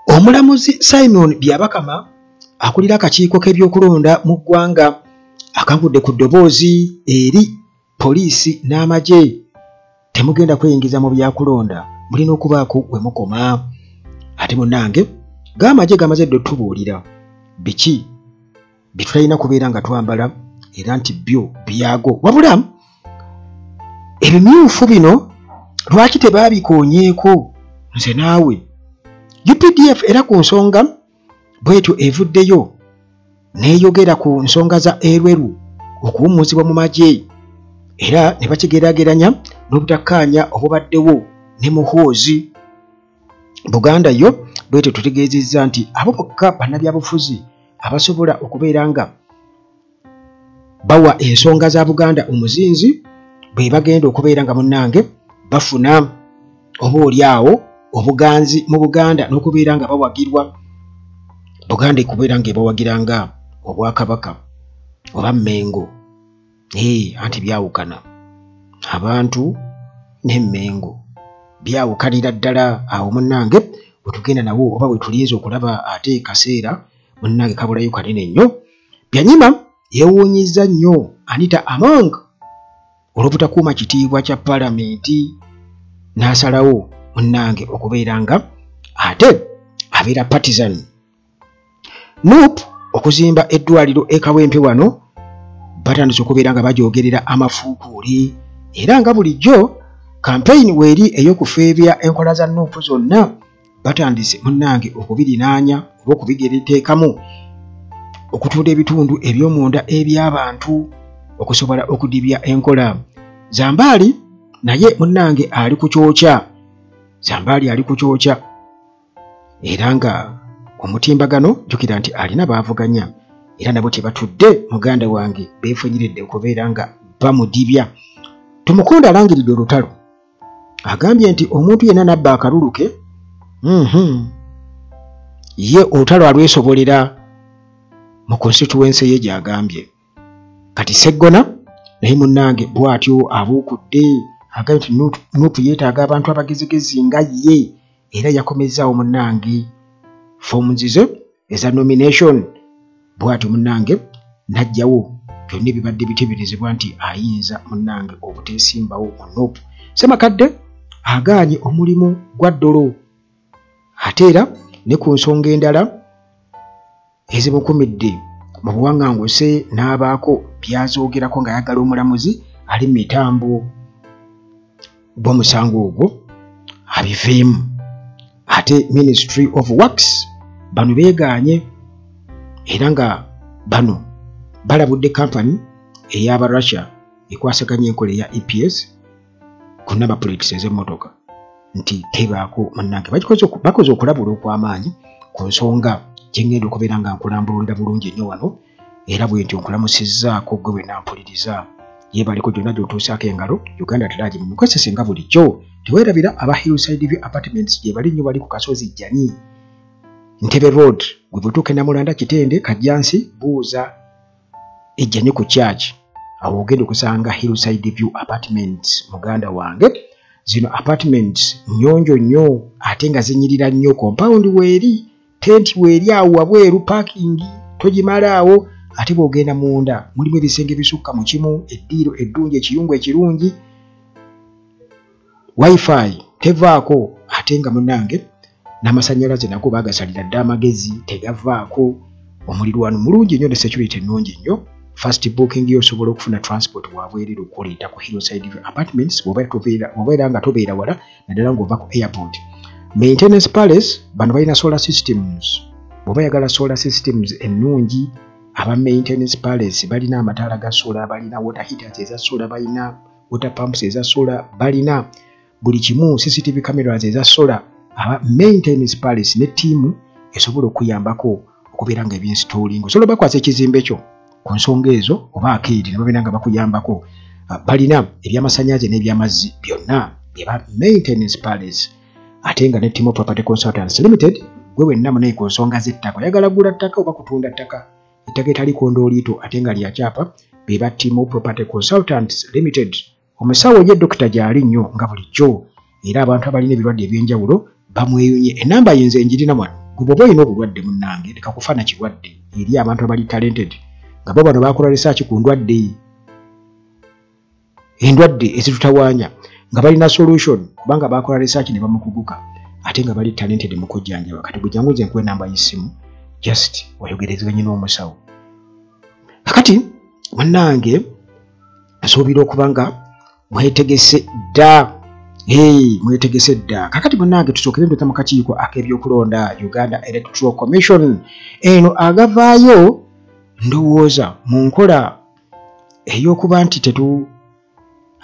Omulamuzi Simon Byabakama akulira akakiiko k'ebyokulonda mu ggwanga akangudde ku ddoboozi eri poliisi n'amagye. Temugenda kweyingiza mu byakulonda, mulina okubaako we mukoma. Ate munnange g'amagye gamaze dde otubuulira biki bye tutalina kubeera nga twambala era nti byo byago. Wabula ebimyufu bino lwaki tebaabikoonyeeko? Nze naawe UPDF era ku nsonga bwetyo evuddeyo n'eyogera ku nsonga za Erweru okuwummuzibwa mu magye era ne bakigeraageranya n'obutakkaanya obubaddewo ne Muhoozi. Buganda yo bwetyo tutegeezezza nti abo bokka bannabyabufuzi abasobola okubeera nga bawa ensonga za Buganda omuzinzi bwe bagenda okubeera nga munnange bafuna oboolyawo obuganzi mu Buganda n'okubeera nga bawagirwa. Buganda ekubeera nga ebawagiranga Obwakabaka oba Mmengo. Anti byawukana abantu n'Emmengo byawukanira ddala. Awo munnange bwe tugenda nawo oba bwe tulinza okulaba ate kaseera munnange kabulayo kanene nnyo. Byanyima yeewuunyizza nnyo Anita Among olw'obutakuuma kitiibwa kya Paalamenti n'asalawo munnange okubeera nga ate abeera partisan. Nuupu okuzimba eddwaliro e Kawempe wano batandise okubeera nga bajoogerera amafuukuuli era nga bulijjo kampeyini weeri ey'okufeebya enkola za Nuupu zonna batandise munnange okubirinaanya oba okubigeriteekamu okutuula ebitundu eby'omunda eby'abantu okusobola okudibya enkola. Zambaali naye munnange ali ku kyokya. Zambaali ali ku kyokya era nga omutimbagano jjukira nti alina baavuganya era nabo tebatudde muganda wange beefunyiridde okubeera nga bamudibya. Tumukunde alangiridde olutalo agambye nti omuntu yenna nabba akalulu ke ye olutalo alwesobolera mu constituency ye gy'agambye. Kati Seggona naye munnange bw'atyo abuukudde agambye nti Nuupu yeetaaga abantu abagezigezi nga ye era yakomezzaawo munnange foomuzi ze eza nomination. Bw'atyo munnange n'ajjawo byonna ebibadde biteeberezebwa nti ayinza munnange obuteesimbawo mu Nuupu. Ssemakadde agaanye omulimu gwa ddolo ate era ne ku nsonga endala ezimukumidde mu buwaŋŋanguse n'abaako byazoogerako ng'ayagala omulamuzi ali mu mitambo bw'omusango ogwo abiveemu. Ate Ministry of Works bano beegaanye era nga bano balabudde kampani ey'aba Russia ekwasaganya enkola eya EPS ku number plates ez'emmotoka nti tebaako munnange bakoze okulabula okw'amaanyi ku nsonga gyengenda okubeera nga nkulambululira bulungi ennyo wano era bwe ntyo nkulamusizzaako gwe bwe nampuliriza yeebaliko gyonna gy'otuusaako engalo Uganda Teraji mu kwesese nga bulijjo. Teweerabira aba Hillside View Apartments gye bali nnyo bali ku Kasozi Jani Ntebe Road gwe butuuke Namulanda Kitende Kajjansi buuza ejjanye ku church awo ogenda okusanga Hillside View Apartments muganda wange. Zino apartments nnyonjo nnyo ate nga zinyirira nnyo compound weeri tent weeri awo wabweru parking togimalaawo ate bw'ogenda munda mulimu ebisenge bisukka mu kimu eddiiro eddungi ekiyungu ekirungi wifi tevaako ate nga munnange n'amasannyalaze nago baagasalira dda amagezi tegavaako omulirwano mulungi nnyo ne security ennungi nnyo. First booking yosobola okufuna transport wabwereera okuleeta ku Hillside View Apartments bw'obeera nga tobeera wala naddala ng'ova ku airport. Maintenance Palace bano balina solar systems. Bw'oba yagala solar systems ennungi aba Maintenance Palace balina amataala ga solar, balina water heaters eza solar, balina water pumps eza solar, balina buli kimu CCTV cameras eza solar. Aba Maintenance Palace ne ttiimu esobola okuyambako okubeera nga eby'installing. Osobola bakwasa ekizimbe kyo ku nsonga ezo oba akeedi ne babeera nga bakuyambako. Balina ebyamasannyalaze n'ebyamazzi byonna byeba Maintenance Palace. Ate nga ne Timo Property Consultants Limited gwe wenna munaye ku nsonga z'ettaka oyagala gula ttaka oba kutunda ttaka ettaka etali kondoliito ate nga lya kyapa beba Timo Property Consultants Limited. Omusawo ye Dr. gy'ali nnyo nga bulijjo era abantu abalina ebirwadde eby'enjawulo bamweyunye enamba yenze njirina mwana gubo boyino obulwadde munnange leka kufana kirwadde eri abantu abali talented nga bo bano bakola research ku ndwadde endwadde ezitutawaanya nga balina solution kubanga bakola research ne bamukuguka ate nga bali talented mu kujjanjaba kati bujanguze nkwe namba y'essimu just wayogerezeganye n'omusawo kakati munnange asuubira okuba nga mwetegese dda mwetegese dda kakati munnange tusookere ndoza mu kakiiko ak'ebyokulonda Uganda Electoral Commission eno agavaayo ndowooza mu nkola ey'okuba nti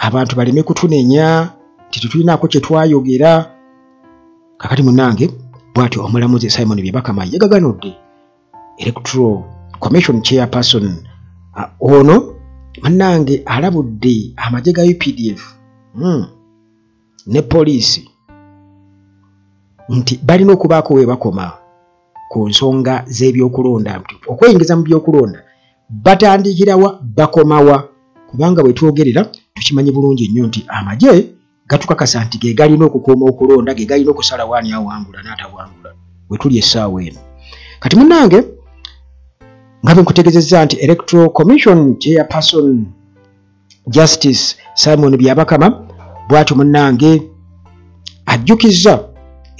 abantu baleme kutunenya tetulinaako kye twayogera kakati munnange bw'ati omulamuzi Simon Byabakama yagaganudde Electoral Commission chairperson ono munnange alabudde amagye ga UPDF ne poliisi nti balina okubaako we bakoma ku nsonga z'ebyokulonda okweyingiza mu byokulonda batandikirawa bakomawa kubanga bwe twogerera tukimanyi bulungi nnyo nti amagye gatukakasa nti ge galina okukuuma okulonda ge galina okusala waani awangula n'atawangula we tuli essaawa eno kati munnange nga bwe nkutegeezezza nti Electoral Commission chairperson Justice Simon Byabakama bw'atyo munnange ajjukizza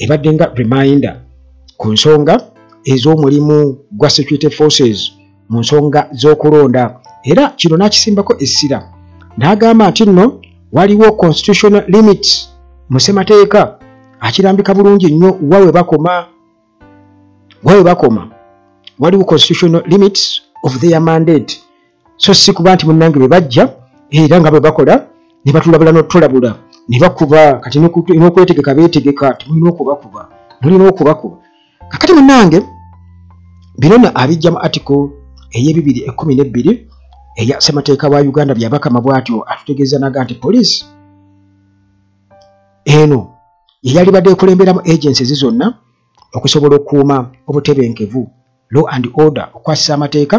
ebadde nga reminder ku nsonga ez'omulimu gwa security forces mu nsonga z'okulonda era kino n'akisimbako essira n'agamba nti nno waliwo constitutional limits mu ssemateeka akirambika bulungi nnyo wawe bakoma waliwo constitutional limits of their mandate so si kuba nti munnange bwe bajja era nga bwe bakola ne batulabula n'otulabula ne bakuba kati n'okwetegeka beetegeka temulina okubakuba kakati munnange bino abijja mu article ey'e212 eya ssemateeka wa Uganda Byabakama bw'atyo atutegeeza naga nti poliisi eno yeyali badde ekulemberamu agencies zonna okusobola okukuuma obutebenkevu law and order okwasisa amateeka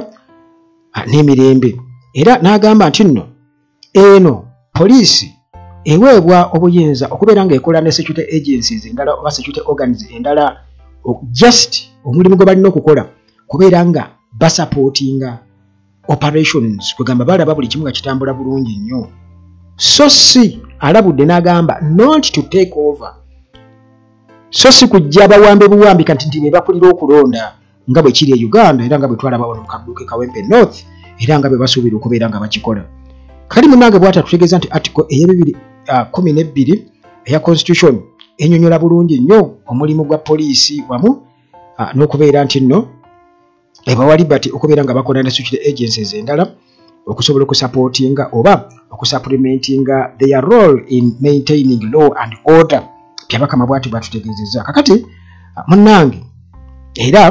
n'emirembe era n'agamba nti nno eno poliisi eweebwa obuyinza okubeera ng'ekola ne security agencies endala oba security organs endala just omulimu gwe balina okukola kubeera nga basupportinga operations kugamba balaba buli kimu nga kitambula bulungi nnyo so si alabudde n'agamba not to take over so si kujja bawambe buwambi kanti nti be bakulira okulonda nga bwe kiri e Uganda era nga bwe twalaba wano mu kaduuke Kawempe North era nga bwe basuubira okubeera nga bakikola kati munnange bw'ati atutegeeza nti article ey'e212 eya constitution enyonyola bulungi nnyo omulimu gwa poliisi wamu n'okubeera nti nno ebawa liberty okubeera nga bakola ne security agencies endala okusobola okusupportinga oba okusupplementinga their role in maintaining law and order Byabakama bw'ati bwatutegeezezza kakati munnange era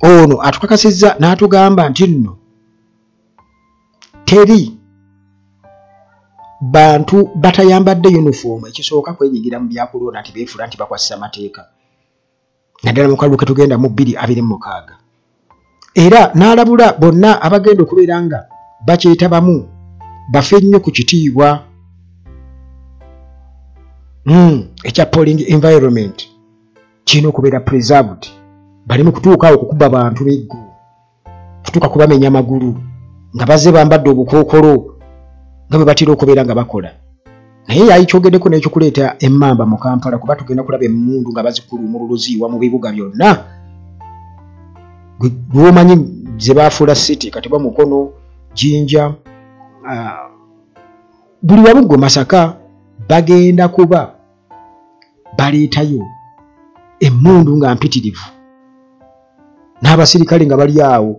ono atukakasizza n'atugamba nti nno teri bantu batayambadde uniform ekisooka kwenyigira mu byakulonda nti beefula nti bakwasisa amateeka naddala mu kalulu ke tugenda mu 2026 era n'alabula bonna abagenda okubeera nga bakyetabamu bafe nnyo ku kitiibwa ekya polling environment kirina okubeera preserved balimu kutuukaawo okukuba bantu beggo kutuuka kubamenya amagulu nga bazze bambadde obukookolo nga bwe batera okubeera nga bakola naye yayikyogeddeko n'ekyokuleeta emmamba mu Kampala kuba tugenda kulaba emmundu nga bazikuluumululuziiwa mu bibuga byonna gwomanyi ze baafuula city Katiba Mukono Jinja buli wamu gwe Masaka bagenda kuba baleetayo emmundu nga mpitirivu n'abasirikale nga bali awo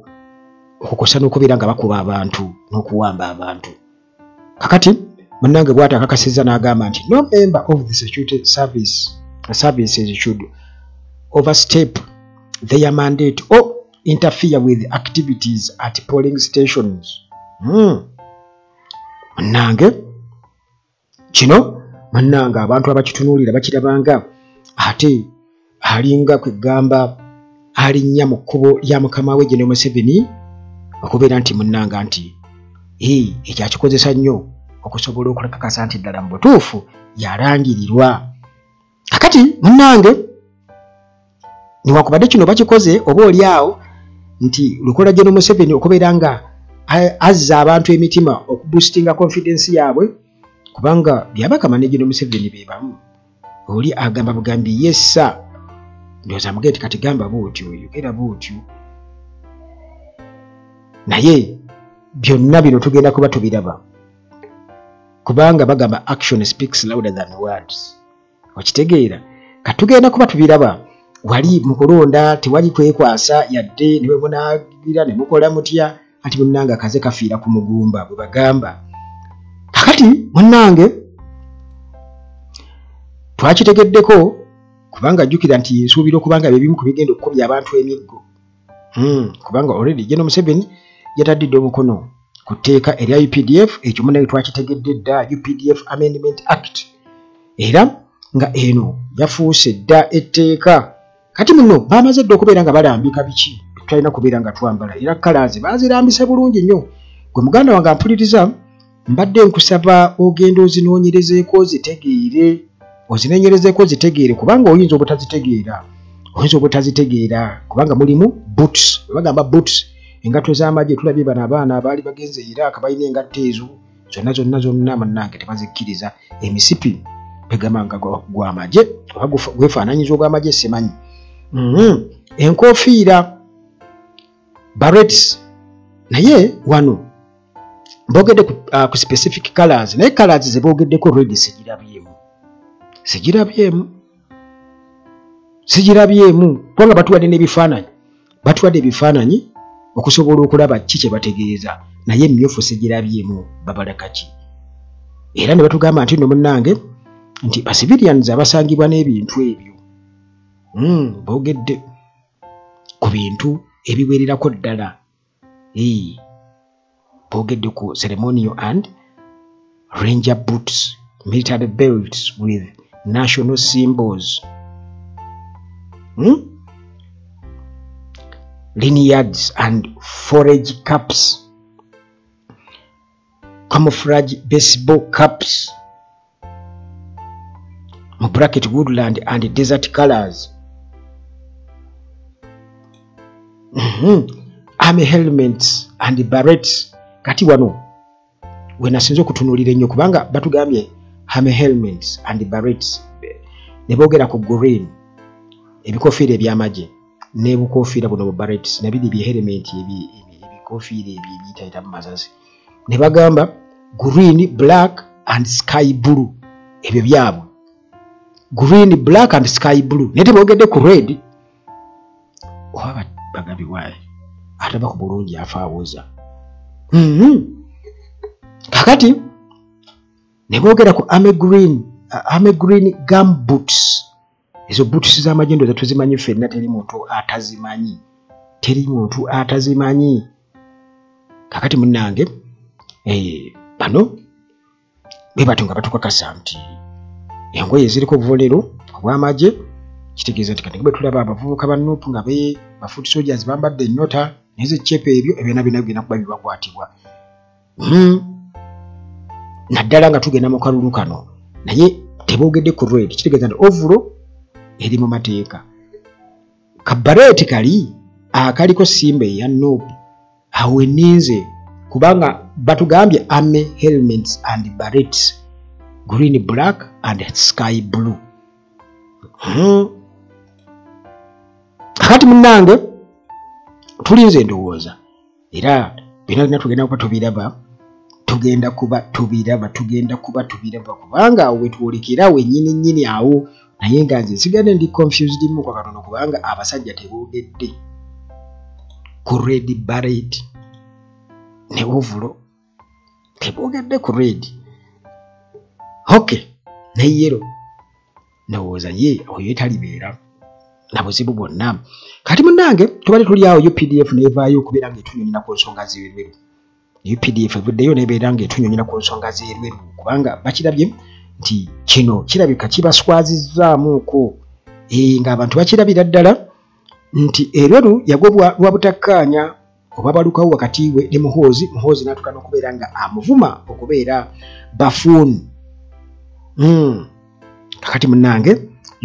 okukosa n'okubeera nga bakuba abantu n'okuwamba abantu kakati munnange bw'ati akakasizza n'agamba nti no member of the security services should overstep their mandate or interfere with activities at polling stations. Munnange kino munnange abantu abakitunuulira bakirabanga ate alinga kwegamba alinnya mu kkubo lya mukama we General Museveni okubeera nti munnanga nti ekyakikozesa nnyo okusobola okulakakasa nti ddala mu butuufu yalangirirwa kakati munnange niwakubadde kino bakikoze oba oli awo nti Lukola General Museveni okubeera nga azza abantu emitima okuboostinga confidence yaabwe kubanga byabakama ne General Museveni bebamu oli agamba bugambi yessa ndowooza mugeti kati gamba bwotyo yogera bwotyo naye byonna bino tugenda kuba tubiraba kubanga bagamba action speaks louder than words okitegeera katugenda kuba tubiraba wali mu kulonda tewali kwekwasa yadde niwe munaagira ne mukola mutya ati munnange akaze kafiira ku mugumba bwe bagamba kakati munnange twakitegeddeko kubanga jjukira nti nsuubira okubanga bebimu ku bigenda okukubya abantu emiggo kubanga already General Museveni yataddidde omukono ku tteeka erya UPDF ekyo munnange twakitegedde dda UPDF Amendment Act era nga eno yafuuse dda etteeka kati muno bamaze dda okubeera nga balambika biki tulina kubeera nga twambala era kalazi bazirambise bulungi nnyo gwe muganda wange ampuliriza mbadde nkusaba ogenda ozinoonyerezeeko zitegeere kubanga oyinza obutazitegeera kubanga mulimu boots bagamba boots engatto z'amagye tulabye bano abaana abaali bagenze Iraq balina engatto ezo zonna munnange tebazikkiriza emisipi begamanga gw'amagye oba gwefaananyiza ogw'amagye simanyi enkofiira barrets naye wano boogedde ku specific colors naye colors ze boogeddeko red sigirabyemu kubanga batuwadde ebifaananyi okusobola okulaba ki kye bategeeza naye emmyufu sigirabyemu babalaka ki era ne batugamba nti nno munnange nti basivilians abasangibwa n'ebintu ebyo boogedde ku bintu ebiwererako ddala boogedde ku ceremonial and ranger boots military belts with national symbols lanyards and forage caps camouflage baseball caps mu bracket woodland and desert colors army helmets and barrets kati wano wenasinze okutunuulira ennyo kubanga batugambye army helmets and barrets ne boogera ku green ebikofiira ebyamagye n'ebukofiira buno bu barrets nabiri bye helmet ebikofiira ebiyitayita mu masasi ne bagamba green black and sky blue ebyo byabwe green black and sky blue naye teboogedde ku red oba bagambye waaye ataba ku bulungi afaawoza kakati ne boogera ku army green gum boots ezo boots z'amagye ndowooza tuzimanyi ffenna teri muntu atazimanyi kakati munnange bano be batyo nga batukakasa nti engoye eziriko obubonero obw'amagye kitegeeza nti kati bwe tulaba abavubuka ba Nuupu nga bafuuti soldiers bambadde ennota n'ezeccepe ebyo ebyona bigenda kuba bibakwatibwa naddala nga tugenda mu kalulu kano naye teboogedde ku red kitegeeza nti ovulo eri mu mateeka kabareti kali akaliko simba eya Nuupu awo eninze kubanga batugambye army helmets and barrets green black and sky blue kakati munnange tulinze ndowooza era bina tugenda kuba tubiraba kubanga awo wetwolekera wennyini awo naye nga nze nsigadde ndi confused mu kwa katono kubanga abasajja teboogedde ku red barret ne ovulo teboogedde ku red okay ne yero ndowooza ye oyo etalibeera na buzibu bwonna kati munnange tubale tuli awo UPDF nevaayo okubeera ng'etunyonyina ku nsonga z'erweru UPDF evuddeyo nebeera ng'etunyonyina ku nsonga z'erweru kubanga bakirabye nti kino kirabika kibaswazizzaamuuko ng'abantu bakirabira ddala nti erweru yagobwa lwa butakkaanya oba balukawo wakati we ne muhoozi n'atuuka n'okubeera nga amuvuma okubeera bafuuni kakati munnange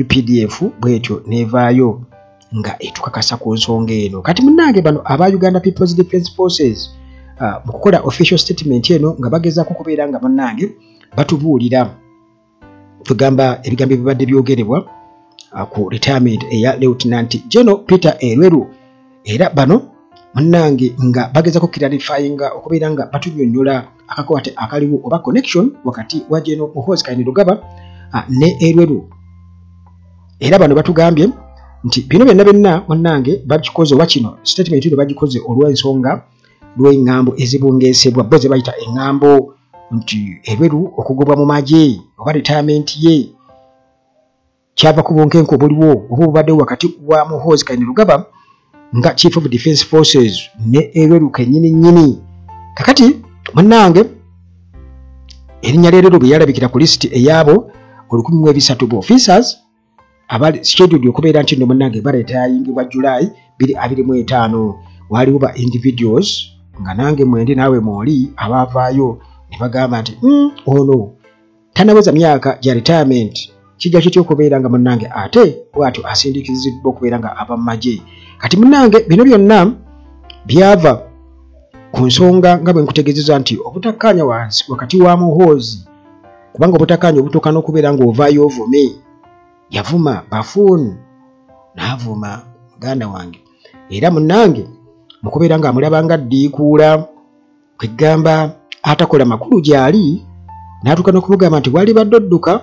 UPDF bwetyo nevaayo nga etukakasa ku nsonga eno. Kati munnange bano aba Uganda People's Defence Forces mu kukola official statement eno nga bagezaako kubeera nga munnange batubuulira tugamba ebigambo ebibadde byogerebwa ku retirement eya Lieutenant General Peter Elweru, era bano munnange nga bagezaako clarifyinga okubeera nga batunyonnyola akakwate akaliwo oba connection wakati wa General Muhoozi Kainerugaba ne Elweru. Era bano batugambye nti bino byonna munnange bakikoze wa kino statement eno bagikoze olw'ensonga lw'engambo ezibungeesebwa bo ze bayita engambo nti Elweru okugobwa mu magye oba retirement ye kyava ku bunkenke obuliwo oba obubaddewo wakati wa Muhoozi Kainerugaba nga Chief of Defence Forces ne Elweru kennyini. Kakati munnange erinnya Elweru bwe yalabikira ku lisiti eyabo 1,300 officers abali scheduled okubeera nti nno munnange baretayingibwa July 2025. Waliwo ba individuals nga nange mwende naawe mwoli abaavaayo ne bagamba nti ono tanaweza myaka gya retirement kijja kityo okubeera nga munnange ate bw'atyo asindikiziddwa okubeera nga ava mu magye. Kati munnange bino byonna byava ku nsonga nga bwe nkutegeezeza nti obutakkaanya wansi wakati wa Muhoozi, kubanga obutakkaanya obutuuka n'okubeera ng'ovaayo ovume. Yavuma Bafun n'avuma muganda wange, era munnange mu kubeera ng'amulaba nga ddiikuula kwegamba atakola makulu gy'ali n'atuuka n'okumugamba nti wali baddodduka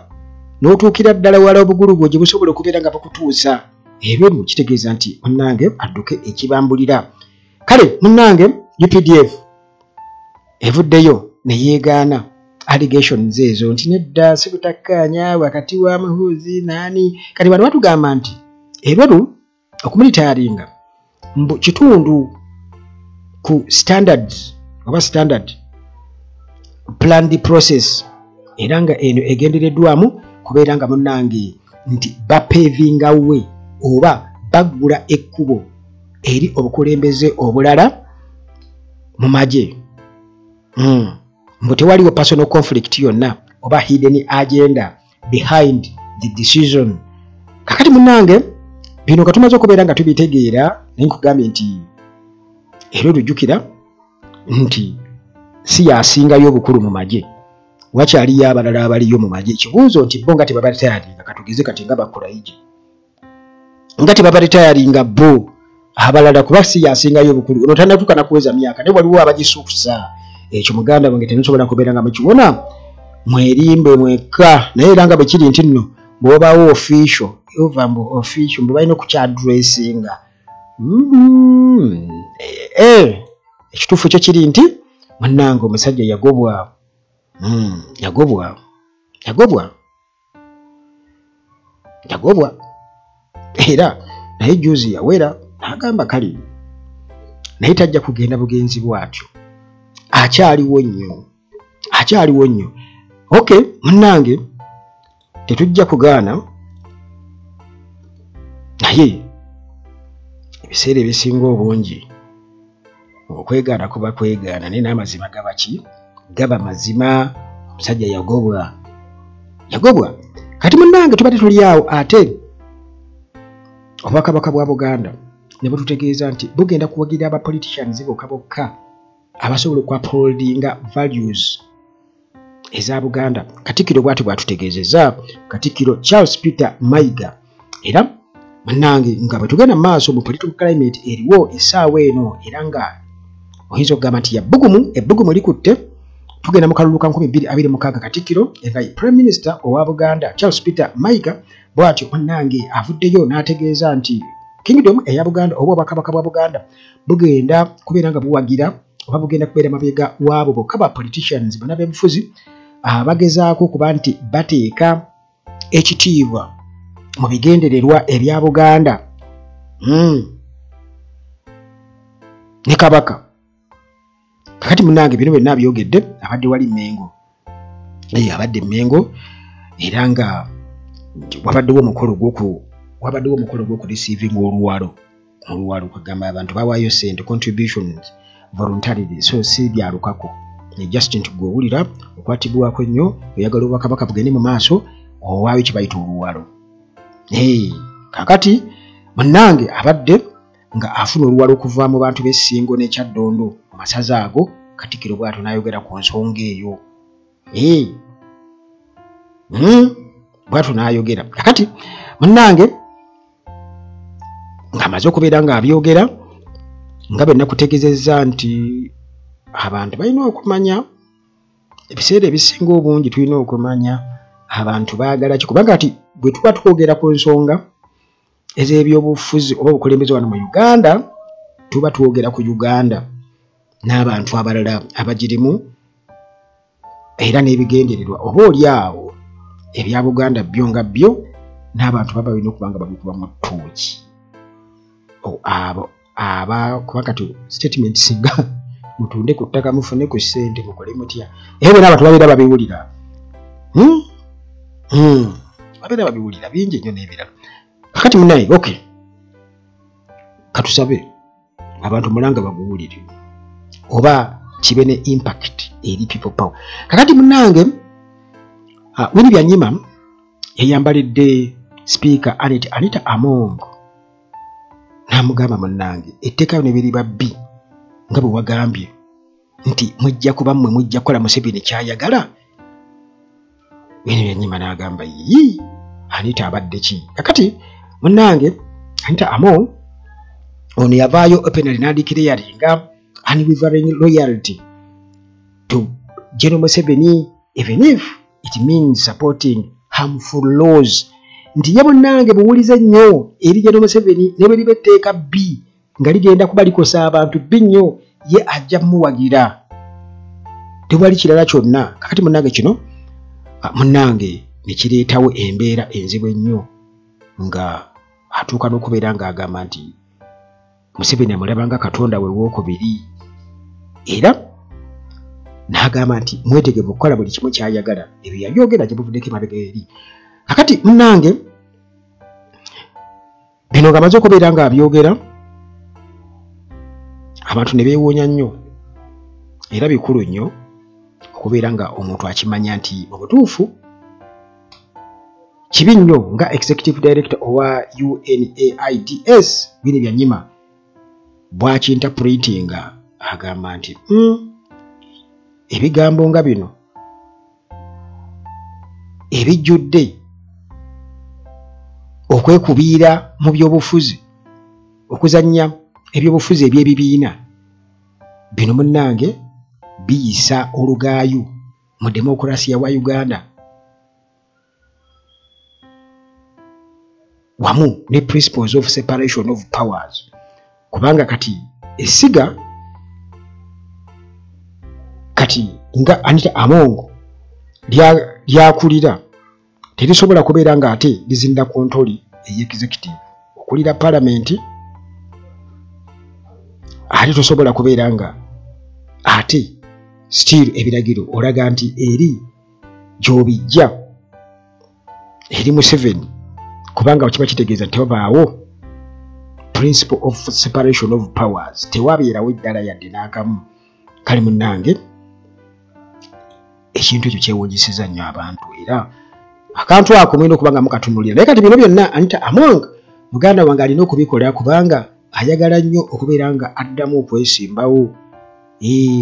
n'otuukira ddala wala obugulu bwo gye busobola okubeera nga bakutuusa. Ebyo kitegeeza nti munnange adduke ekibambulira. Kale munnange UPDF evuddeyo ne yeegaana allegations ezo nti nedda si butakkaanya wakati wa Muhoozi nani. Kati bano batugamba nti Elweru okumulitayaringa mbu kitundu ku standards oba standard planned process, era nga eno egendereddwamu kubeera nga munnange nti bapevinga we oba baggula ekkubo eri obukulembeze obulala mu magye. Mbu tewaliwo personal conflict yonna oba hidden agenda behind the decision. Kakati munnange bino nga tumaze okubeera nga tubitegeera naye nkugambye nti Elweru jjukira nti si yasingayo obukulu mu magye, wakyaliyo abalala abaliyo mu magye. Ekibuuzo nti bo nga tebabalitayaringa katugeze kati nga bakulaije nga tebabalitayaringa bo abalala kuba si yasingayo obukulu ono tannatuuka nakuweza myaka naye waliwo abagisuukusa. Ekyo muganda wange temusobola kubeera nga mukiwona mwerimbe mwekka, naye era nga bwe kiri nti nno bw'obaawo official ova mbu official mbu balina okukyadressinga. Ekituufu kyo kiri nti munnange omusajja yagobwa era naye juzi yawera n'agamba kale naye tajja kugenda bugenzi bwatyo, akyaliwo nnyo. Okay munnange tetujja kugaana naye ebiseera ebisinga obungi okwegaana kuba kwegaana naye n'amazima gaba mazima. Omusajja yagobwa. Kati munnange tubadde tuli awo ate obwakabaka bwa Buganda ne bututegeeza nti bugenda kuwagira aba politicians bokka abasobola okwapoldinga values eza Buganda. Katikkiro bw'ati bwatutegeezezza Katikkiro Charles Peter Mayiga. Era munnange nga bwe tugenda mu maaso mu political climate eriwo essaawa eno era nga oyinza okugamba nti ebbugumu likutte. Tugenda mu kalulu ka 2026 Katikkiro nga Prime Minister owa Buganda Charles Peter Mayiga bw'atyo munnange avuddeyo n'ategeeza nti Kingdom eya Buganda oba obwakabaka bwa Buganda bugenda kubeera nga buwagira oba bugenda kubeera mabega waabo bokka ba politicians bonna b'ebufuzi bagezaako okuba nti bateeka ekitiibwa mu bigendererwa ebya Buganda ne Kabaka. Kakati munnange bino byonna byogedde abadde wali Mengo. Abadde Mengo era nga wabaddewo omukolo gw'oku receiving oluwalo kugamba abantu bawaayo ssente contributions voluntarily, so si byalukako. Just nti gw'owulira okwatibwako ennyo oyagala obwakabaka bugende mu maaso owaayo kye bayita oluwalo. kakati munnange abadde nga afuna oluwalo okuva mu bantu b'Essingo ne Kyaddondo mu masaza ago. Katikkiro bw'atyo n'ayogera ku nsonga eyo. Bw'atyo n'ayogera. Kakati munnange ng'amaze okubeera ng'abyogera nga bwe nakutegeezezza nti abantu balina okumanya ebiseera ebisinga obungi tulina okumanya abantu baagala ki, kubanga ati bwe tuba twogera ku nsonga ez'ebyobufuzi oba obukulembeze wano mu Uganda tuba twogera ku Uganda n'abantu abalala abagirimu era n'ebigendererwa oba oli awo ebya Buganda byo nga byo n'abantu baba balina okuba nga babikuba mu ttooki abo kuba kati statement singa mutunde ku ttaka mufune ku ssente mukole mutya era n'abantu babeera babiwulira babeera babiwulira bingi nnyo n'ebirala. Kakati munaye katusabe abantu mulanga baguwulire oba kibe ne impact eri people power. Kakati munange Winnie Byanyima yayambalidde speaker Anita Among n'amugamba munnange etteeka ne biri babbi nga bwe wagambye nti mujja kuba mmwe mujja kukola Museveni kyayagala. Winnie Byanyima n'agamba Anita abadde ki? Kakati munnange Anita Among ono yavaayo openly n'adeclaringa unwavering loyalty to General Museveni even if it means supporting harmful laws. Nti ye munnange buwulize nnyo eri General Museveni ne bwe liba etteeka bbi nga ligenda kuba likosa abantu bbi nnyo ye ajja muwagira tewali kirala kyonna. Kakati munnange kino munnange ne kireetawo embeera enzibu ennyo nga atuuka n'okubeera ng'agamba nti Museveni amulaba nga Katonda we wookubiri era n'agamba nti mwetegevu okukola buli kimu kyayagala. Ebyo yabyogera gye buvuddeko emabega eri. Kakati munnange bino ng'amaze okubeera ng'abyogera abantu ne beewuunya nnyo era bikulu nnyo okubeera nga omuntu akimanya nti mu butuufu kibi nnyo nga executive director owa UNAIDS Winnie Byanyima bw'akinterpretinga agamba nti ebigambo nga bino ebijjudde okwekubiira mu byobufuzi okuzannya ebyobufuzi eby'ebibiina bino munnange biyisa olugaayu mu demokurasiya wa Uganda wamu ne principles of separation of powers. Kubanga kati essiga kati nga Anita Among lyakulira terisobola kubeera nga ate lizinda kontoli ey'executive okulira parliament ate tosobola kubeera nga ate still ebiragiro olaga nti eri gy'obijja eri Museveni kubanga kiba kitegeeza nti wabaawo principle of separation of powers tewabeerawo eddala yadde n'akamu. Kale munnange ekintu ekyo kyewuunyisiza nnyo abantu era akantu ako mulina okuba nga mukatunulira. Naye kati bino byonna Anita Among muganda wange alina okubikola kubanga ayagala nnyo okubeera nga addamu okwesimbawo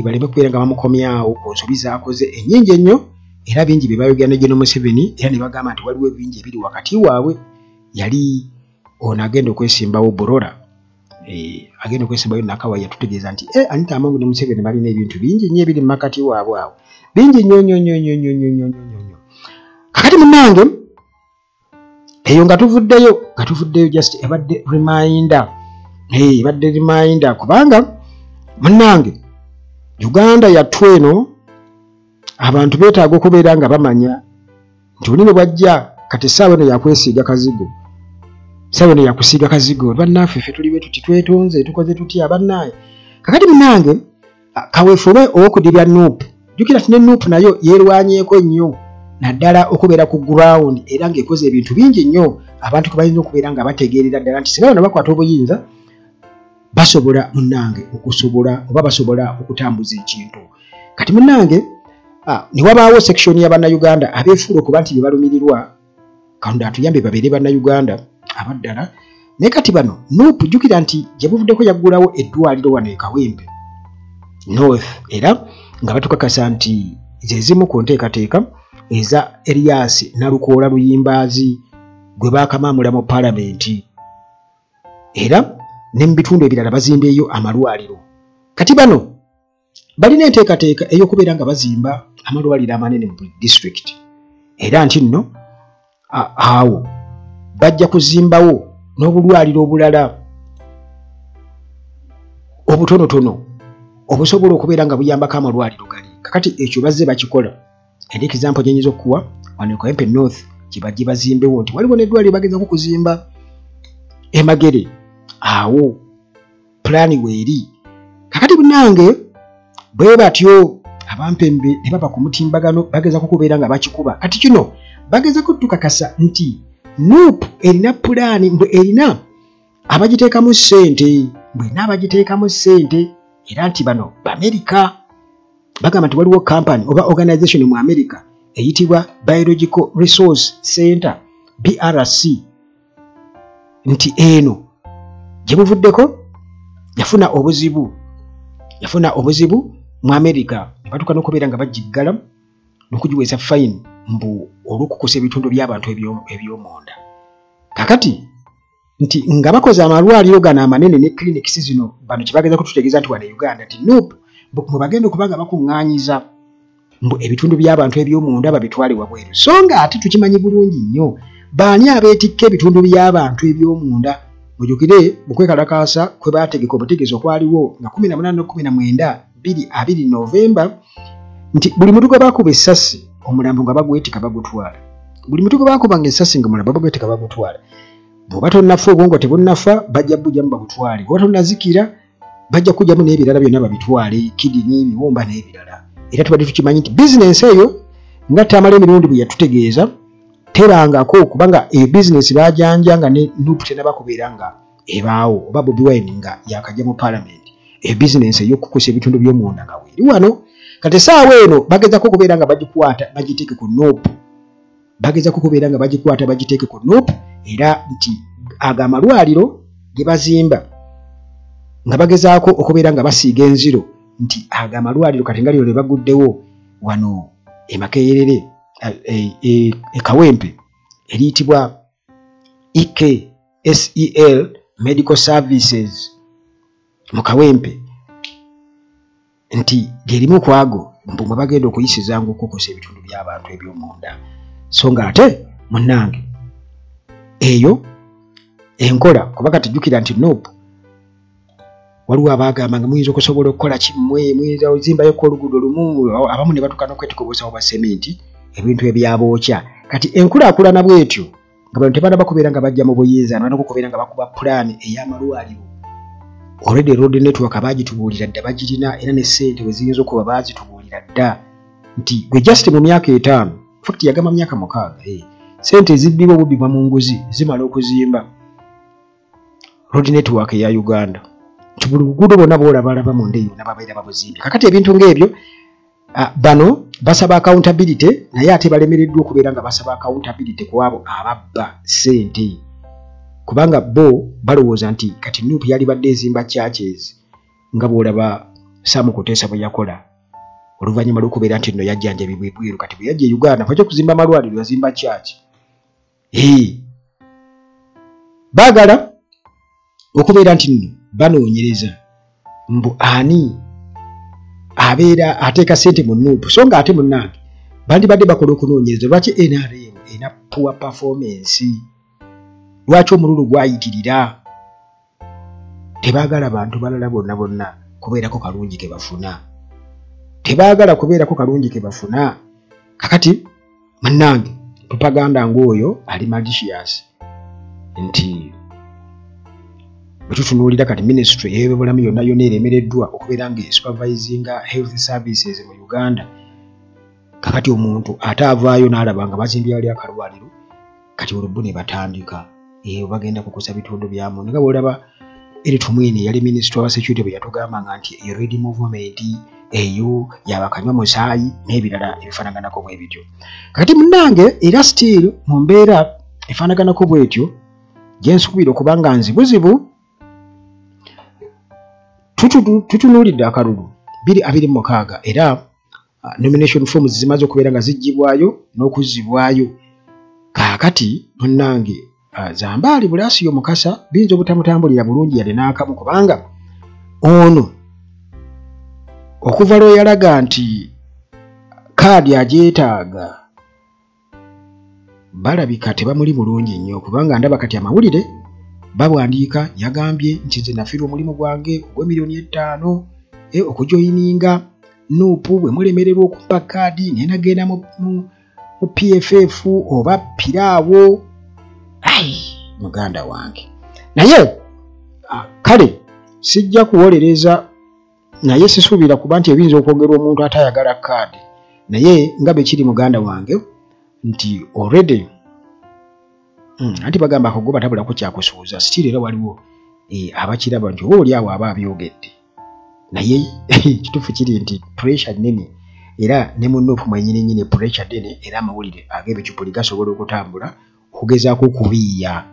baleme kubeera nga bamukomyawo ku nsobi z'akoze ennyingi ennyo era bingi bye bayogera ne General Museveni era ne bagamba nti waliwo ebingi ebiri wakati waabwe. Yali ono agenda okwesimbawo Bulola agenda okwesimbawo Nakawa yatutegeeza nti Anita Among ne Museveni balina ebintu bingi nnyo ebiri mu makati waabwe awo bingi nnyo. Kakati munnange eyo nga tuvuddeyo just ebadde reminder kubanga munnange Uganda yattu eno abantu beetaaga okubeera nga bamanya nti oli ne bwajja kati essaawa eno yakwesiiga kazigo essaawa eno yakusiiga kazigo bannaffe ffe tuli bwe tuti twetonze tukoze tutya bannaaye. Kakati munnange kaweefube ow'okudibya Nuupu jjukira nti ne Nuupu nayo yeerwanyeeko nnyo naddala okubeera ku ground era ng'ekoze ebintu bingi nnyo abantu kwe balina okubeera nga bategeerera ddala nti singa bano bakwata obuyinza basobola munnange basobola okutambuza ekintu. Kati munnange ne wabaawo section y'Abannayuganda abeefuula okuba nti bye balumirirwa Katonda atuyambe babeere bannayuganda abaddala. Naye kati bano Nuupu jjukira nti gye buvuddeko yaggulawo eddwaliro wano e Kawempe North, era nga batukakasa nti ze zimu ku nteekateeka eza Erias Nalukoola Luyimbaazi gwe baakamaamula mu Paalamenti, era ne mu bitundu ebirala bazimbeeyo amalwaliro. Kati bano balina enteekateeka ey'okubeera nga bazimba amalwaliro amanene mu disitulikiti, era nti nno awo bajja kuzimbawo n'obulwaliro obulala obutonotono obusobola okubeera nga buyambako amalwaliro gali. Kakati ekyo bazze bakikola. Eri example gye nnyinza okuwa wano e Kawempe North gye bajje bazimbewo nti waliwo n'eddwaliro bagezako kuzimba e Magere, awo pulaani weeri. Kakati bunnange bwe batyo abampembe ne baba ku mutimbagano bagezako kubeera nga bakikuba. Kati kino bagezako tukakasa nti Nuupu erina pulaani mbwe erina abagiteekamu ssente, era nti bano B'Amerika bagamba nti waliwo kampani oba organization mu America eyitibwa Biological Resource Center BRC, nti eno gye buvuddeko yafuna obuzibu mu America, ne batuuka n'okubeera nga bagiggala n'okugiweesa fine mbu olw'okukusa ebitundu by'abantu eby'omunda. Kakati nti nga bakoze amalwaliro gano amanene ne clinics zino, bano kye bageza kututegeeza nti wano e Uganda nti Nuupu mu bagenda okuba nga bakuŋŋaanyiza mbu ebitundu by'abantu eby'omunda babitwale wabweru. So nga ate tukimanyi bulungi nnyo baani abeetikka ebitundu by'abantu eby'omunda. Mujjukire mu kwekalakaasa kwe baategeka obutegeezi okwaliwo nga 18 20 Novemba nti buli muntu gwe baakuba essasi omulambo nga bagwetika bagutwala. Buli muntu gwe baakubanga essasi nga omulambo bagwetika bagutwala. Bw'oba tonnafa obwongo tebunnafa bajja bujjamu babutwale. Bw'oba tonnazikira bajja kujjamu n'ebirala byonna babitwale, kidini, ebiwumba n'ebirala. Era tubadde tukimanyi nti bizinensi eyo nga Tamale emirundi bwe yatutegeeza terangako, kubanga eyo bizinensi baajanjanga ne Nuupu tena bakubeera nga ebaawo oba Bobi Wine nga yakajja mu Paalamenti. Bizinensi ey'okukusa ebitundu by'omunda nga weeri wano. Kati essaawa eno bagezako okubeera nga bagikwata bagiteeke ku Nuupu. Bagiteeke ku Nuupu, era nti aga amalwaliro ge bazimba nga bagezaako okubeera nga basiiga enziro nti aga amalwaliro kati nga lyo lye baguddewo wano e Makerere e Kawempe eriyitibwa EKSEL Medical Services mu Kawempe, nti lyerimu kwago mbu mwe bagenda okuyisizanga okukusa ebitundu by'abantu eby'omunda. So nga ate munnange eyo enkola, kuba kati jjukira nti Nuupu waliwo abaagamba nga muyinza okusobola okukola kimmwe, muyinza ozimbayoko oluguudo lumu, abamu ne batuuka n'okwetika obusawo bwa sementi, ebintu ebyabookya. Kati enkulaakulana bw'etyo nga bano tebaana bakubeera nga bajja mu buyinza, nabaana okubeera nga bakuba pulaani ey'amalwaliro. Already road network baagitubuulira dda bagirina, era ne ssente we ziyinza okuba baazitubuulira dda nti gwe just mu myaka 5, fact yagamba myaka 6, ssente eziddirwa obubibwa mu nguzi zimala okuzimba road network eya Uganda. Nti buli luguudo bonna boolabalaba mu nda yonna babeera babuzimbye. Kakati ebintu ng'ebyo bano basaba accountability, naye ate balemereddwa okubeera nga basaba accountability ku abo ababba ssente, kubanga bo balowooza nti kati Nuupu yali badde ezimba churches nga bw'olaba Sam Kuteesa bwe yakola oluvannyuma lw'okubeera nti nno yajjanjabibwa ebweru. Kati bwe yajja e Uganda fajja kuzimba amalwaliro yazimba church. Baagala okubeera nti nno banoonyereza mbu ani abeera ateeka ssente mu Nuupu. So nga ate munnange bandibadde bakola okunoonyereza lwaki NRM ena poor performance, lwaki omululu gwayitirira. Tebaagala bantu balala bonna kubeerako kalungi ke bafuna, Kakati munnange propaganda ng'oyo ali malicious nti bwe tutunuulira kati ministry y'ebyobulamu yonna eremereddwa okubeera nga supervisinga health services mu Uganda. Kakati omuntu ate avaayo n'alaba nga bazimbye wali akalwaliro, kati olubbu ne batandika bagenda kukusa bitundu byamu. Nga bw'olaba Eritu Mwine yali minisitule wa security bwe yatugambanga nti eyo red movement eyo yabakanywa musaayi n'ebirala ebifaanaganako bwe bityo. Kakati munnange era still mu mbeera efaanaganako bwetyo gye nsuubira okuba nga nzibuzibu tutunuulidde akalulu 226 era nomination forms zimaze okubeera nga ziggyibwayo n'okuzzibwayo. Kaakati munnange Zambali Bulaasiyo Mukasa biyinza obutamutambulira bulungi yadde n'akamu, kubanga ono okuva lwe yalaga nti kaadi agyetaaga balabika tebamuli bulungi nnyo, kubanga ndaba kati amawulire babwandiika yagambye nti nze nafiirwa omulimu gwange ogw'5,000,000 okujoyininga nuupu bwe mulemererwa okumpa kaadi nenagenda mu PFF oba piraawo. Muganda wange naye kale sijja kuwolereza, naye sisuubira kuba nti ebiyinza okwogerwa omuntu atayagala kaadi, naye nga bwe kiri muganda wange nti already anti bagamba akagoba tabulako kyakusuuza. Sitiri era waliwo abakiraba nti oba oli awo aba abyogedde, naye kituufu kiri nti pressure nene, era ne mu nuupu mwennyini pressure nene, era amawulire ag'ebicupuli gasobola okutambula okugezaako okubiiya.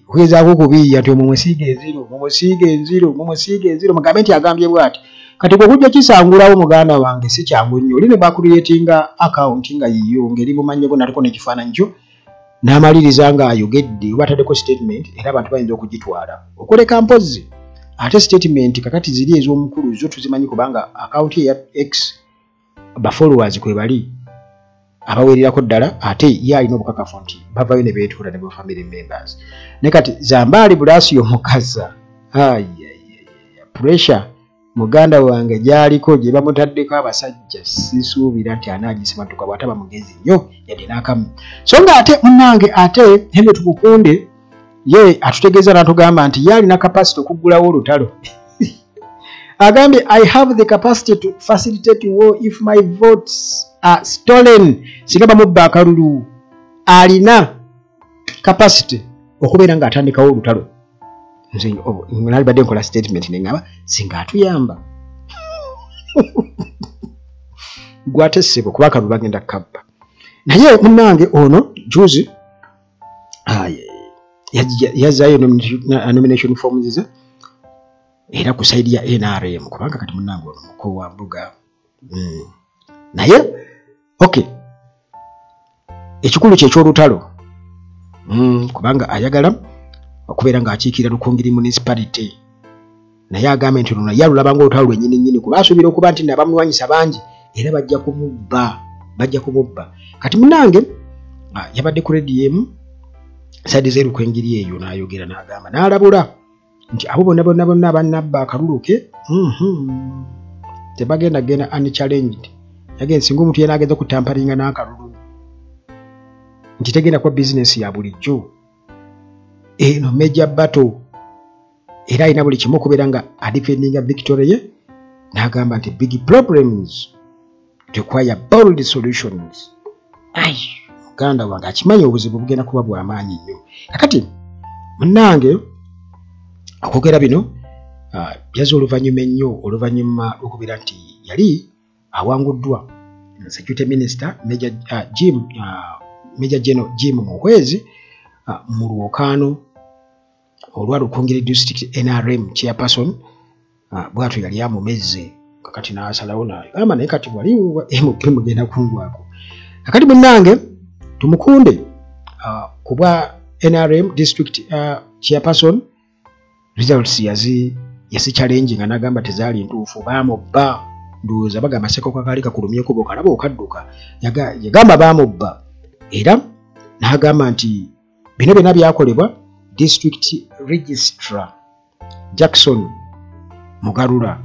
Okugezaako okubiiya nti mumusiige enziro mugambe nti agambye bw'ati. Kati bwe kujja kisangulawo muganda wange si kyangu nnyo. Oli ne bakuliyetinga account nga yiyo ngeri mumanyeko naliko n'ekifaananyi kyo n'amaliriza ng'ayogedde oba ataddeko statement, era abantu bayinza okugitwala okoleka mpozi. Ate statement kakati ziri ez'omukulu zo tuzimanyi, kubanga account ya X ba followers kwe bali abaweererako ddala, ate ye alina obukakafu nti bavayo ne beetuula ne family members. Ne kati Zambali Bulaasiyo Mukasa pressure muganda wange gyaliko gye bamutaddeko abasajja sisuubira nti anaagisimatuka bw'ataba mugezi nnyo yadde n'akamu. So nga ate munnange ate Henry Tumukunde ye atutegeeza n'atugamba nti ye alina capacity okuggulawo olutalo. Agambye I have the capacity to facilitate war if my votes are stolen. Singa bamubba akalulu alina capacity okubeera nga atandikawo olutalo. Nze nali badde nkola statement nengaba singa atuyamba gwate ssebo kuba akalulu bagenda kabba. Naye munnange ono juzi yazaayo nomination forms ze era ku side ya NRM, kubanga kati munnange ono muko wa mbuga. Naye okay, ekikulu ky'ekyolutalo kubanga ayagala okubeera ng'akiikirira Rukungiri municipality, naye agambe nti luno yalulabanga olutalo lwennyini kuba asuubira okuba nti nabamulwanyisa bangi era bajja kumubba. Kati munnange yabadde ku rediyo side ze Rukungiri eyo n'ayogera n'agamba n'alabula nti abo bonna abannabba akalulu ke tebagenda genda unchallenged. Yagenda singa omuntu yena agenda kutamparinga n'akalulu nti tegenda kwa business ya bulijjo eno major battle, era alina buli kimu okubeera nga adefendinga victory ye. N'agamba nti big problems require bold solutions. Muganda wange akimanyi obuzibu bugenda kuba bw'amaanyi nnyo. Kakati munnange okwogera bino byaza oluvannyuma okubeera nti yali awanguddwa security minister Major General Jim Muhwezi mu lwokaano olwa Rukungiri district NRM chairperson bw'atyo yali amumezze. Kakati n'asalawo n'agamba naye kati wali MP mugenda kungwako. Kakati munnange Tumukunde kubwa NRM district chairperson results yasi challenging anagamba tezaali ntuufu baamubba. Ndowooza bagamba seko kakali kakulumyeko bokalaba okadduka. Yagamba baamubba era n'agamba nti bino byonna byakolebwa district registrar Jackson Mugarura.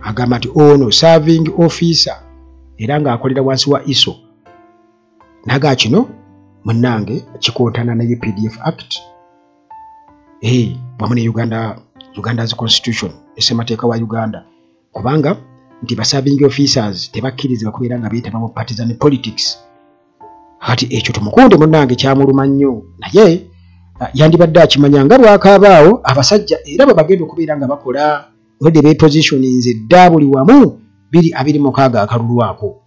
Agamba nti ono serving officer era ng'akolera wansi wa ISO. Naga kino munnange kikontana ne UPDF Act wamu ne Uganda's constitution esemateeka wa Uganda, kubanga nti ba serving officers tebakkirizibwa kubeera nga beetaba mu partisan politics. Kati ekyo Tumukunde munnange kyamuluma nnyo, naye yandibadde akimanya nga bwakaabaawo abasajja era bwe bagenda okubeera nga bakola odde bepositioninze dda buli wamu 226 akalulu ako.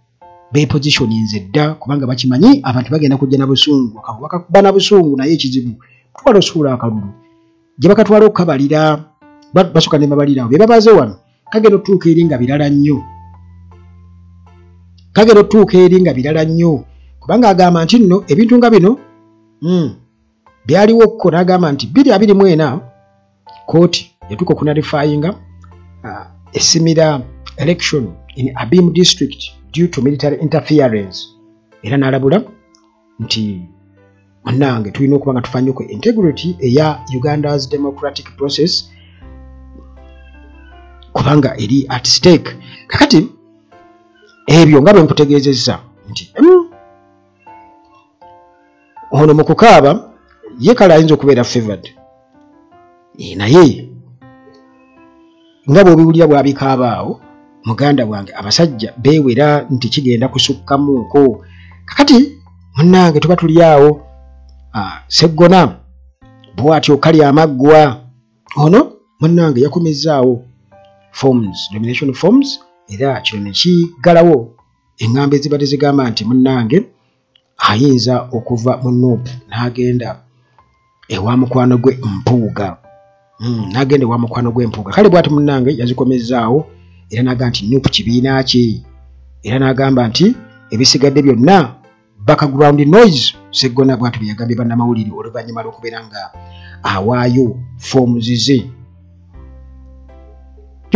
bepositioninze dda kubanga bakimanyi abantu bagenda kujja na busungu bakakuba na busungu naye ekizibu twala osuula akalulu gye bakatwala okukabalira basooka ne babalirawo be babaze wano kagenda otuuka eri nga birala nnyo kubanga agamba nti nno ebintu nga bino byaliwo ko n'agamba nti 2024 kooti yatuuka okunalifayinga a similar election in Abim district due to military interference era n'alabula nti munnange tulina okuba nga tufanyeko integrity eya Uganda's democratic process kubanga eri at stake kakati ebyo nga bwe nkutegeezezza nti ono mu kukaaba ye kale ayinza okubeera favored naye nga bw'obiwulira bw'abikaabaawo muganda wange abasajja beewera nti kigenda kusukkamuuko kakati munnange tuba tuli awo seggona bw'atyo kali amaggwa ono munnange yakomezzaawo nomination forms era kino ne kigalawo eŋŋambo ezibadde zigamba nti munnange ayinza okuva mu Nuupu n'agenda ewa mukwano gwe Mpuuga kale bw'ati munnange yazikomezzaawo era n'agamba nti Nuupu kibiina kye era n'agamba nti ebisigadde byonna background noise seggona bw'ati bye yagambye bannamawulire oluvannyuma lw'okubeera nga awaayo forms ze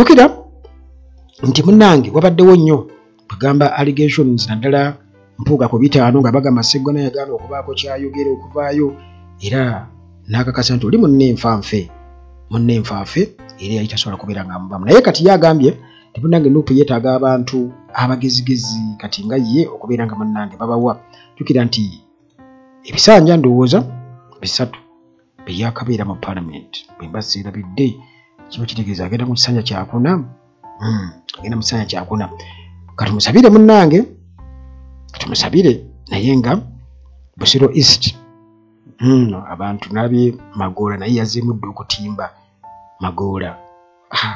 jjukira nti munnange wabaddewo nnyo bagamba allegations naddala Mpuuga ku 5 nga bagamba seggona yagaana okubaako kyayogera okuvaayo era n'akakasa nti oli munneenfanfe era yali tasobola kubeera nga mubamu naye kati yagambye nti munnange Nuupu yeetaaga abantu abagezigezi kati nga ye okubeera nga munnange babawa jjukira nti ebisanja ndowooza 3 byakabeera mu Parliament bwe mba seerabidde kiba kitegeeza agenda mu kisanja kyakuna katumusabire munnange katumusabire naye nga Busiro East abantu nalabye Magoola naye yazeemudde okutimba Magoola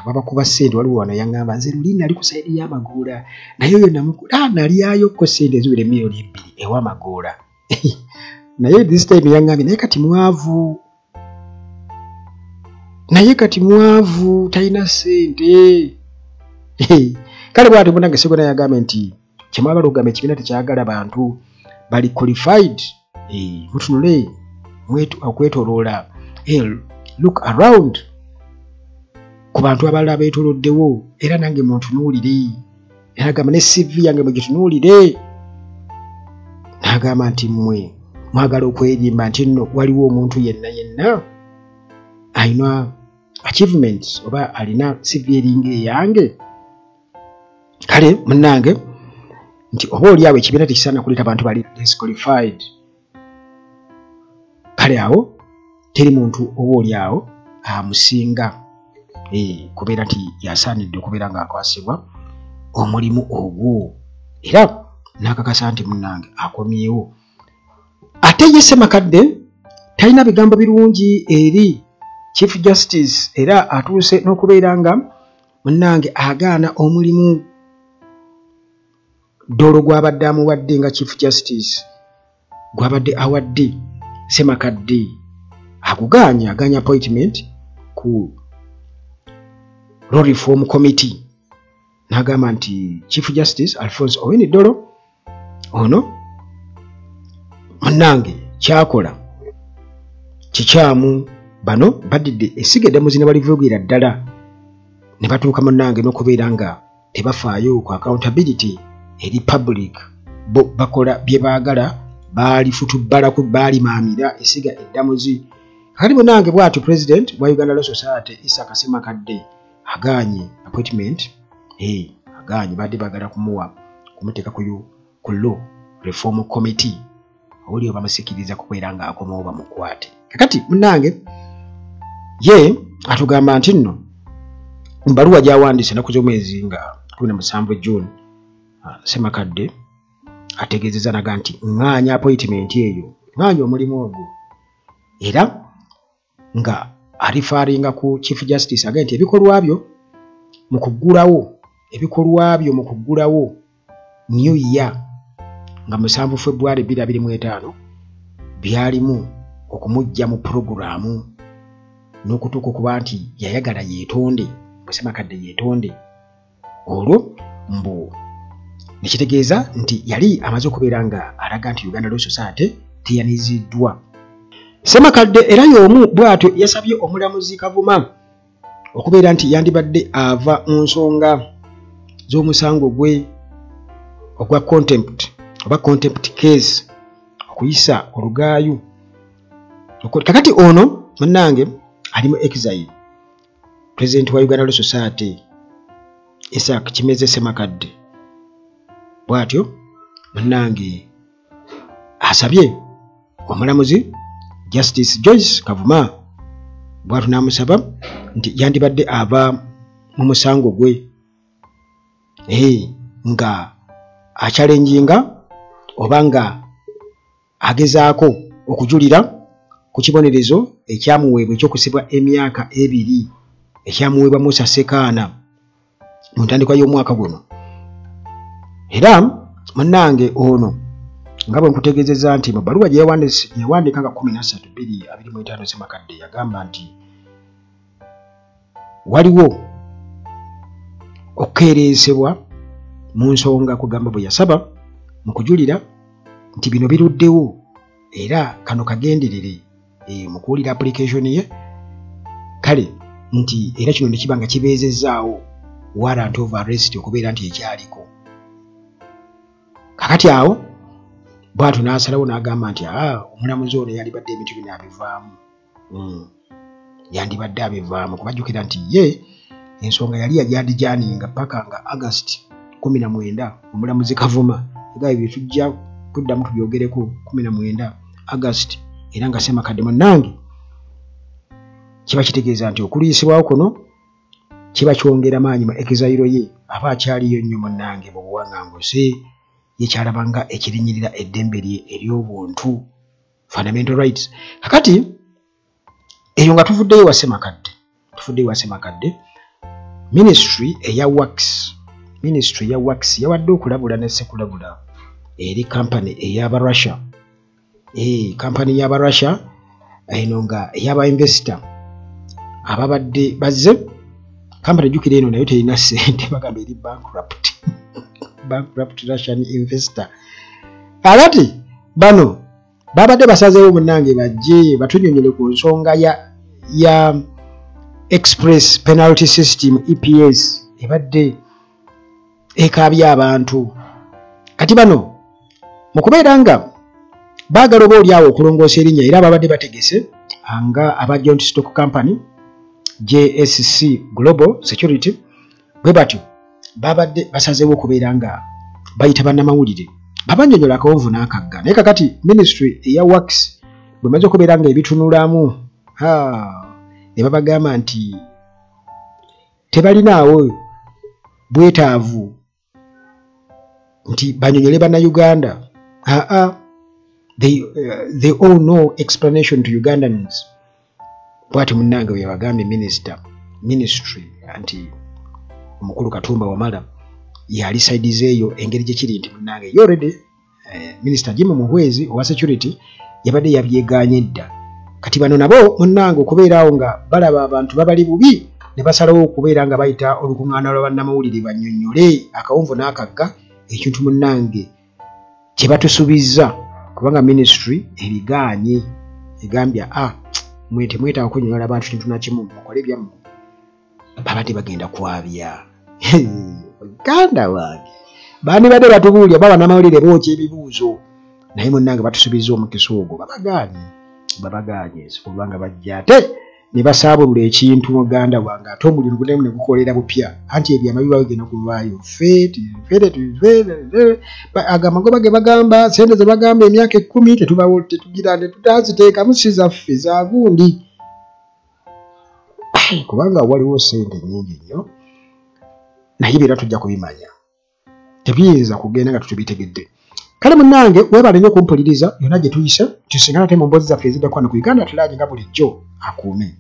babakuba ssente waliwo wano yaŋŋamba nze luli nali ku sayidi ya Magoola naye oyo nalyayokko ssente eziwera miliyoni 2 ewa Magoola naye this time yaŋŋambye naye kati mwavu talina ssente kale bw'ati munnange seggona yagambye nti kyemwabala okugamba ekibiina tekyagala bantu bali qualified mutunule okwetoloola look around ku bantu abalala beetoloddewo era nange muntunuulire era agamba ne CV yange mugitunuulire n'agamba nti mmwe mwagala okwerimba nti nno waliwo omuntu yenna alina achievements oba alina CV eringa eyange kale munnange nti oba oliawo ekibiina tekisaana kuleeta abantu bali disqualified kale awo teri muntu oba oliawo amusinga kubeera nti yasaanidde okubeera ng'akwasibwa omulimu ogwo era n'akakasa nti munnange akomyewo ate ye Ssemakadde talina bigambo birungi eri Chief Justice era atuuse n'okubeera nga munnange agaana omulimu Dolo gwabadde amuwadde nga Chief Justice gwabadde awadde Ssemakadde aganya appointment ku Law Reform Committee n'agamba nti Chief Justice Alphonse Owiny Dolo ono munnange kyakola kikyamu bano badidde esiga eddamuzi ne balivugira ddala ne batuuka munnange n'okubeera nga tebafaayo ku accountability eri public bakola bye baagala baalifutubbalaku baalimaamira esiga eddamuzi kali munnange bw'atyo President wa Uganda Law Society Isaka Ssemakadde aganye appointment aganye badde baagala kumuteeka ku Law Reform Committee oli bamusikiriza kubeera nga akomawo bamukwate kakati munnange ye atugamba nti nno mbaluwa gy'awandiise ennaku z'omwezi nga 17 June Ssemakadde ategeezezza naga nti ŋŋaanya appointment eyo ŋŋaanya omulimu ogwo era nga alifaaringa ku Chief Justice agambye nti ebikolwa byo mu kuggulawo new year nga 7 February 2025 byalimu okumujja mu programu n'okutuuka okuba nti yayagala yeetonde Ssemakadde yeetonde olwo mbu nekitegeeza nti yali amaze okubeera nga alaga nti Uganda Law Society teyaniziddwa. Ssemakadde era y'omu bw'atyo yasabye omulamuzi Kavuma okubeera nti yandibadde ava mu nsonga z'omusango gwe ogwa contempt oba contempt case okuyisa olugaayu. Kakati ono munnange ali mu exile. President wa Uganda Law Society Isaac Kimeze Ssemakadde bw'atyo munnange asabye omulamuzi Justice Joyce Kavuma bw'atyo n'amusaba nti yandibadde ava mu musango gwe nga achallenginga oba nga agezaako okujulira ku kibonerezo ekyamuweebwa ekyokusibwa emyaka 2 ekyamuweebwa Musa Sekaana mu ntandikwa y'omwaka guno. Era munnange ono nga bwe nkutegeezezza nti mu bbaluwa gye yawandika nga 13/2025 Ssemakadde yagamba nti waliwo okukeereesebwa mu nsonga kugamba bwe yasaba mu kujulira nti bino biruddewo era kano kagenderere mu kuwulira application ye kale nti era kino ne kiba nga kibeezezzaawo warrant of arrest okubeera nti ekyaliko. Kakati awo bw'atyo n'asalawo n'agamba nti omulamuzi ono yalibadde ebintu bino abivaamu yandibadde abivaamu kubajjukira nti ye ensonga yali yajadijaninga paka nga August 19 omulamuzi Kavuma egaye bye tujja tuddamu tubyogereko 19 August era nga Ssemakadde munnange kiba kitegeeza nti okuliisibwawo kuno kiba kyongera maanyi mu exile ye aba akyaliyo nnyo munnange mu buwaŋŋanguse yekyalabanga ekirinyirira eddembe lye ery'obuntu fundamental rights. Kakati eyo nga tuvuddeyo wa Ssemakadde ministry eya wax yawadde okulabula ne sekulabula eri company ey'Abarussia company y'Abarussia eno nga ey'aba investor ababadde bazze company jukira eno nayo terina ssente bagamba eri bankrupt Russian investor. Alati bano babadde basazeewo munnange bajje batunyonyole ku nsonga ya express penalty system EPS ebadde ekaabya abantu. Kati bano mu kubeera nga baagala oba oliawo okulongoosa erinnya era babadde bategese nga aba Joint Stock Company JSC Global Security bwe batyo babadde basazeewo okubeera nga bayita bannamawulire babanyonyola akawonvu n'akagga. Naye kakati ministry eya wax bwe maze okubeera nga ebitunulamu ne babagamba nti tebalinaawo bwetaavu nti banyonyole bannayuganda. They owe no explanation to Ugandans. Bwati munnange we bagambye ministry anti omukulu Katumba Wamala yali saidizeeyo engeri gye kiri nti munnange already minister Jim Muhwezi owa security yabadde yabyegaanye dda. Kati bano nabo munnange okubeeraawo nga balaba abantu babali bubi ne basalawo okubeera nga bayita olukuŋŋaana lw'abannamawulire bannyonnyole akawonvu n'akagga ekintu munnange kye batusubizza kubanga ministry ebigaanye egambya mwe temwetaaga kunyonyola abantu kintu na kimu mukole byammwe babadde bagenda kwabya. Uganda wange baani badde batubuulya baba n'amawulire bookya ebibuuzo naye munnange batusubiza omukisa ogwo babagaanye kubanga bajja ate ne basaabulula ekintu muganda wange ate omulimu gunemu ne gukolera bupya anti ebyamabi bagenda kulwayo agamagoba ge bagamba sente ze bagamba emyaka 10 tetugira tetutaziteekamu si zaffe za gundi kubanga waliwo sente nnyingi nnyo naye era tujja kubimanya tebiyinza kugenda nga tutubitegedde. Kale munnange webale nnyo kumpuliriza yonna gye tuyise tusinga nate mu mboozi zaffe eziddako wano ku Uganda Tulage nga bulijjo akuume.